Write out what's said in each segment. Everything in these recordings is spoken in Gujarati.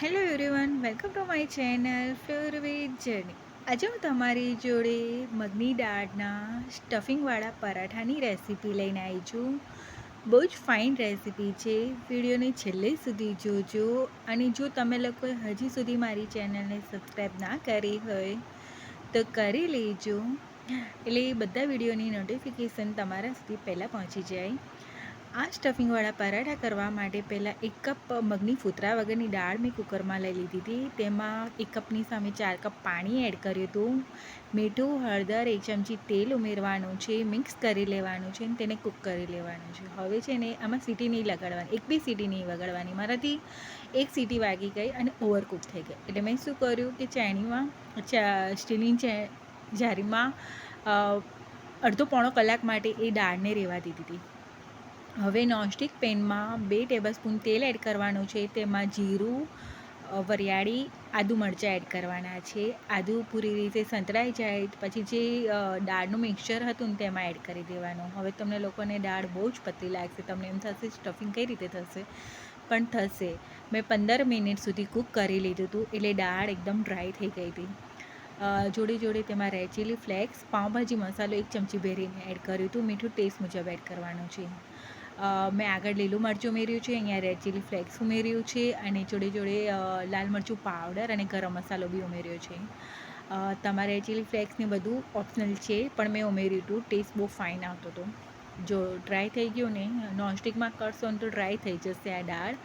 Hello everyone, welcome to my channel floor with journey. આજે હું તમારી જોડે મગની દાળના સ્ટફિંગવાળા પરાઠાની રેસીપી લઈને આવી છું. બહુ જ ફાઇન રેસીપી છે. વિડીયોને છેલ્લે સુધી જોજો. અને જો તમે લોકોએ હજી સુધી મારી ચેનલને સબસ્ક્રાઈબ ના કરી હોય તો કરી લેજો, એટલે બધા વિડીયોની નોટિફિકેશન તમારા સુધી પહેલાં પહોંચી જાય. આ સ્ટફિંગવાળા પરાઠા કરવા માટે પહેલાં 1 કપ મગની ફૂતરા વગરની દાળ મેં કુકરમાં લઈ લીધી હતી. તેમાં 1 કપની સામે 4 કપ પાણી એડ કર્યું હતું. મીઠું, હળદર, 1 ચમચી તેલ ઉમેરવાનું છે, મિક્સ કરી લેવાનું છે અને તેને કૂક કરી લેવાનું છે. હવે છે ને આમાં સીટી નહીં લગાડવાની, એક બી સીટી નહીં વગાડવાની. મારાથી 1 સીટી વાગી ગઈ અને ઓવરકૂક થઈ ગઈ. એટલે મેં શું કર્યું કે ચાણીમાં સ્ટીલની જારીમાં અડધો પોણો કલાક માટે એ દાળને રહેવા દીધી હતી. હવે નોનસ્ટિક પેનમાં 2 ટેબલસ્પૂન તેલ એડ કરવાનું છે. તેમાં જીરું, વરિયાળી, આદુ મરચાં એડ કરવાના છે. આદુ પૂરી રીતે સંતળાઈ જાય પછી જે દાળનું મિક્સચર હતું ને તેમાં એડ કરી દેવાનું. હવે તમને લોકોને દાળ બહુ જ પતલી લાગશે, તમને એમ થશે સ્ટફિંગ કઈ રીતે થશે, પણ થશે. મેં 15 મિનિટ સુધી કૂક કરી લીધું હતું, એટલે દાળ એકદમ ડ્રાય થઈ ગઈ હતી. જોડે જોડે તેમાં રેડ ચીલી ફ્લેક્સ, પાઉંભાજી મસાલો 1 ચમચી ભરીને એડ કર્યું હતું. મીઠું ટેસ્ટ મુજબ એડ કરવાનું છે. મેં આગળ લીલું મરચું ઉમેર્યું છે, અહીંયા રેડ ચીલી ફ્લેક્સ ઉમેર્યું છે અને જોડે જોડે લાલ મરચું પાવડર અને ગરમ મસાલો બી ઉમેર્યો છે. તમારે રેડ ચીલી ફ્લેક્સને બધું ઓપ્શનલ છે, પણ મેં ઉમેર્યું હતું. ટેસ્ટ બહુ ફાઇન આવતો હતો. જો ડ્રાય થઈ ગયું ને, નોનસ્ટિકમાં કરશો ને તો ડ્રાય થઈ જશે આ દાળ.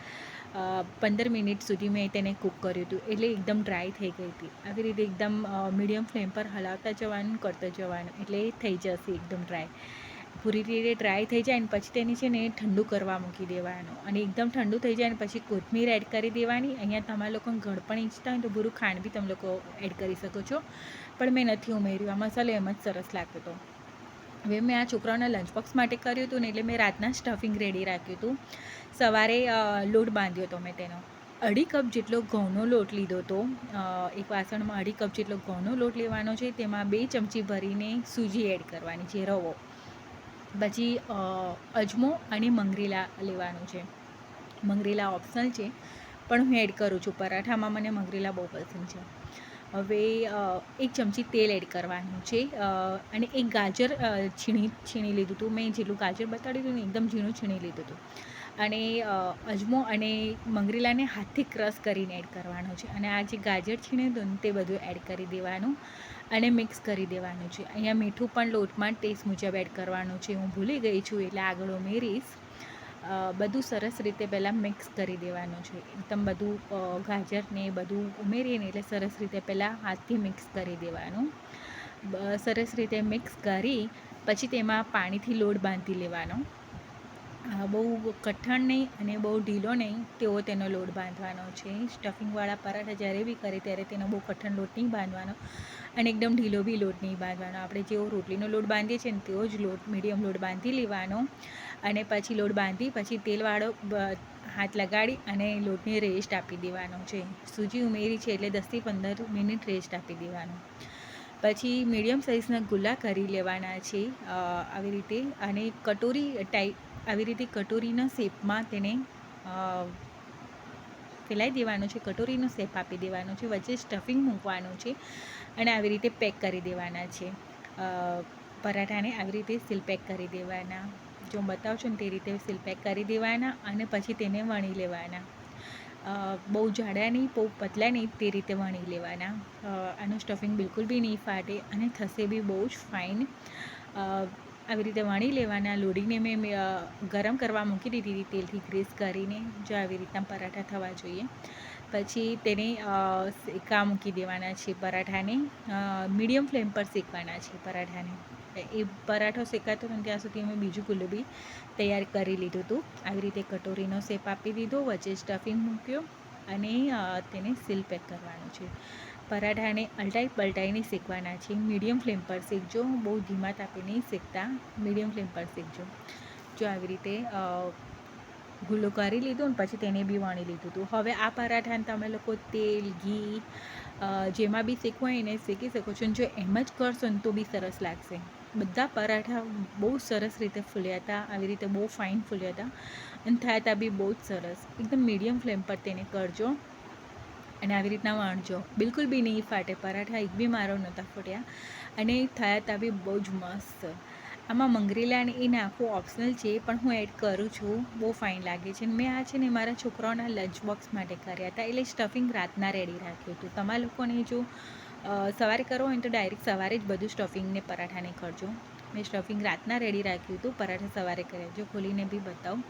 15 મિનિટ સુધી મેં તેને કૂક કર્યું હતું, એટલે એકદમ ડ્રાય થઈ ગઈ હતી. આવી રીતે એકદમ મીડિયમ ફ્લેમ પર હલાવતા જવાનું, કરતા જવાનું, એટલે થઈ જશે એકદમ ડ્રાય. પૂરી રીતે ડ્રાય થઈ જાય ને પછી તેની છે ને ઠંડુ કરવા મૂકી દેવાનું, અને એકદમ ઠંડુ થઈ જાય ને પછી કોથમીર એડ કરી દેવાની. અહીંયા તમારા લોકોને ગળપણ ઈચ્છતા હોય તો ભૂરું ખાંડ બી તમે લોકો એડ કરી શકો છો, પણ મેં નથી ઉમેર્યું. આ મસાલો એમ જ સરસ લાગતો હતો. હવે મેં આ છોકરાઓના લંચ બોક્સ માટે કર્યું હતું ને, એટલે મેં રાતના સ્ટફિંગ રેડી રાખ્યું હતું. સવારે લોટ બાંધ્યો હતો મેં તેનો. 2.5 કપ જેટલો ઘઉંનો લોટ લીધો હતો. એક વાસણમાં 2.5 કપ જેટલો ઘઉંનો લોટ લેવાનો છે. તેમાં 2 ચમચી ભરીને સૂજી એડ કરવાની છે, રવો. પછી અજમો અને મંગરેલા લેવાનું છે. મંગરેલા ઓપ્શનલ છે, પણ હું એડ કરું છું. પરાઠામાં મને મંગરેલા બહુ પસંદ છે. હવે 1 ચમચી તેલ એડ કરવાનું છે અને એક ગાજર છીણી લીધું હતું. મેં જેટલું ગાજર બતાડ્યું હતું ને એકદમ ઝીણું છીણી લીધું હતું. અને અજમો અને મંગરેલાને હાથથી ક્રશ કરીને એડ કરવાનો છે. અને આ જે ગાજર છીણ્યું હતું ને તે બધું એડ કરી દેવાનું અને મિક્સ કરી દેવાનું છે. અહીંયા મીઠું પણ લોટમાં ટેસ્ટ મુજબ એડ કરવાનું છે. હું ભૂલી ગઈ છું એટલે આગળ ઉમેરીશ. બધું સરસ રીતે પહેલાં મિક્સ કરી દેવાનું છે. એકદમ બધું ગાજરને બધું ઉમેરીને એટલે સરસ રીતે પહેલાં હાથથી મિક્સ કરી દેવાનું. સરસ રીતે મિક્સ કરી પછી તેમાં પાણીથી લોટ બાંધી લેવાનો. બહુ કઠણ નહીં અને બહુ ઢીલો નહીં તેવો તેનો લોટ બાંધવાનો છે. સ્ટફિંગવાળા પરાઠા જ્યારે બી કરે ત્યારે તેનો બહુ કઠણ લોટ નહીં બાંધવાનો અને એકદમ ઢીલો બી લોટ નહીં બાંધવાનો. આપણે જેવો રોટલીનો લોટ બાંધીએ છીએ ને તેવો જ લોટ, મીડિયમ લોટ બાંધી લેવાનો. અને પછી લોટ બાંધી પછી તેલવાળો હાથ લગાડી અને લોટને રેસ્ટ આપી દેવાનો છે. સૂજી ઉમેરી છે એટલે 10થી 15 મિનિટ રેસ્ટ આપી દેવાનો. પછી મીડિયમ સાઇઝના ગુલ્લા કરી લેવાના છે આવી રીતે, અને કટોરી ટાઈપ આવી રીતે કટોરીના શેપમાં તેને ફેલાઈ દેવાનું છે. કટોરીનો શેપ આપી દેવાનો છે, વચ્ચે સ્ટફિંગ મૂકવાનું છે અને આવી રીતે પેક કરી દેવાના છે. પરાઠાને આવી રીતે સીલ પેક કરી દેવાના. જો બતાવું છું ને તે રીતે સીલ પેક કરી દેવાના અને પછી તેને વણી લેવાના. બહુ જાડા નહીં, બહુ પતલા નહીં, તે રીતે વણી લેવાના. આનું સ્ટફિંગ બિલકુલ બી નહીં ફાટે અને થશે બી બહુ જ ફાઇન. આવી રીતે વણી લેવાના. લોડીને મેં ગરમ કરવા મૂકી દીધી હતી તેલથી ગ્રીસ કરીને, જો આવી રીતના પરાઠા થવા જોઈએ. પછી તેને શેકા મૂકી દેવાના છે. પરાઠાને મીડિયમ ફ્લેમ પર શેકવાના છે પરાઠાને. એ પરાઠો શેકાતો હતો ત્યાં સુધી મેં બીજું ગુલ્લું બી તૈયાર કરી લીધું હતું. આવી રીતે કટોરીનો શેપ આપી દીધો, વચ્ચે સ્ટફિંગ મૂક્યો અને તેને સીલ પેક કરવાનું છે. પરાઠાને અલટાઈ પલટાઈને શેકવાના છે. મીડિયમ ફ્લેમ પર શેકજો, બહુ ધીમા તાપે નહીં શેકતા, મીડિયમ ફ્લેમ પર શેકજો. જો આવી રીતે ગુલ્લો કરી લીધું ને પછી તેને બી વણી લીધું હતું. હવે આ પરાઠાને તમે લોકો તેલ, ઘી જેમાં બી શેકવું હોય એને શેકી શકો છો. જો એમ જ કરશો ને તો બી સરસ લાગશે. બધા પરાઠા બહુ સરસ રીતે ફૂલ્યા હતા, આવી રીતે બહુ ફાઇન ફૂલ્યા હતા અને થયા હતા બી બહુ જ સરસ. એકદમ મીડિયમ ફ્લેમ પર તેને કરજો. અને આવી રીતના વાણજો, બિલકુલ બી નહીં ફાટે પરાઠા, એક બી મારો નહોતા ફૂટ્યા અને થયા હતા બી બહુ જ મસ્ત. આમાં મંગરેલા અને એ નાખવું ઓપ્શનલ છે, પણ હું એડ કરું છું, બહુ ફાઇન લાગે છે. મેં આ છે ને મારા છોકરાઓના લંચ બોક્સ માટે કર્યા હતા, એટલે સ્ટફિંગ રાતના રેડી રાખ્યું હતું. તમારા લોકોને જો સવારે કરવો હોય તો ડાયરેક્ટ સવારે જ બધું સ્ટફિંગને પરાઠાને કરજો. મેં સ્ટફિંગ રાતના રેડી રાખ્યું હતું, પરાઠા સવારે કર્યા. જો ખોલીને બી બતાવું,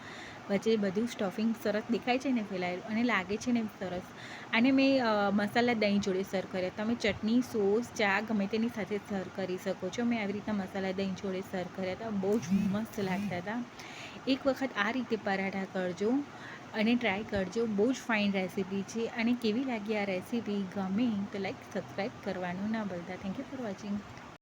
વચ્ચે બધું સ્ટફિંગ સરસ દેખાય છે ને ફેલાયેલું, અને લાગે છે ને સરસ. અને મેં મસાલા દહીં જોડે સર્વ કર્યા. તમે ચટણી, સોસ, ચા ગમે તેની સાથે સર્વ કરી શકો છો. મેં આવી રીતના મસાલા દહીં જોડે સર્વ કર્યા હતા, બહુ જ મસ્ત લાગતા હતા. એક વખત આ રીતે પરાઠા કરજો અને ટ્રાય કરજો, બહુ જ ફાઇન રેસીપી છે. અને કેવી લાગી આ રેસીપી, ગમે તો લાઈક સબસ્ક્રાઈબ કરવાનું ના ભૂલતા. Thank you for watching.